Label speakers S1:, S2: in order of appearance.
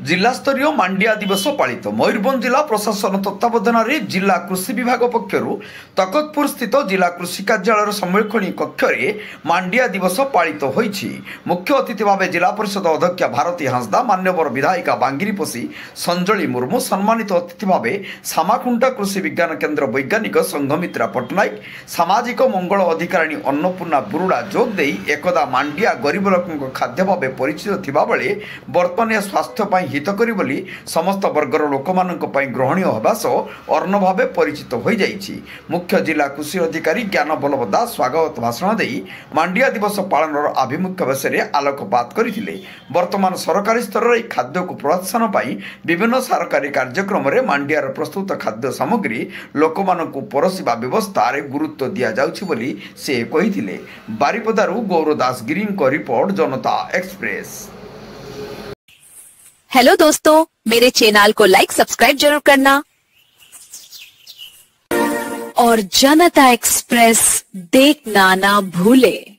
S1: जिला स्तरीय मांडिया दिवस पालित मयूरभंज जिला प्रशासन तत्वावधान में जिला कृषि विभाग पक्षर तकतपुर स्थित जिला कृषि कार्यालय सम्मेलनी कक्ष में मांडिया दिवस पालित होईछि। मुख्य अतिथि भाव जिला परिषद अध्यक्ष भारती हांसदा, मान्यवर विधायिका बांगिरीपोषी संजली मुर्मू, सम्मानित अतिथि भाव सामाखुंटा कृषि विज्ञान केन्द्र वैज्ञानिक संघमित्रा पट्टनायक, सामाजिक मंगल अधिकारिणी अन्नपूर्णा बुरुड़ा जोग दे एकदा मांडिया गरीब लोक खाद्य भाव परिचित थिबा बेले वर्तमान स्वास्थ्य हितकरी बोली समस्त वर्गर लोक ग्रहणीय होगा सह अर्ण भाव परिचित हो जाइछि। मुख्य जिला कृषि अधिकारी ज्ञान बल्लभ दास स्वागत भाषण दे मांडिया दिवस पालन आभिमुख्य विषय में आलोकपात करथिले। वर्तमान सरकारी स्तर में खाद्य को प्रोत्साहन पाई विभिन्न सरकारी कार्यक्रम में मांडियार प्रस्तुत खाद्य सामग्री लोक परसिबा व्यवस्था रे गुरुत्व दिया जाउछि बोली से कहिथिले। बारिपदारू गौरदास गिरी रिपोर्ट, जनता एक्सप्रेस।
S2: हेलो दोस्तों, मेरे चैनल को लाइक सब्सक्राइब जरूर करना और जनता एक्सप्रेस देखना ना भूले।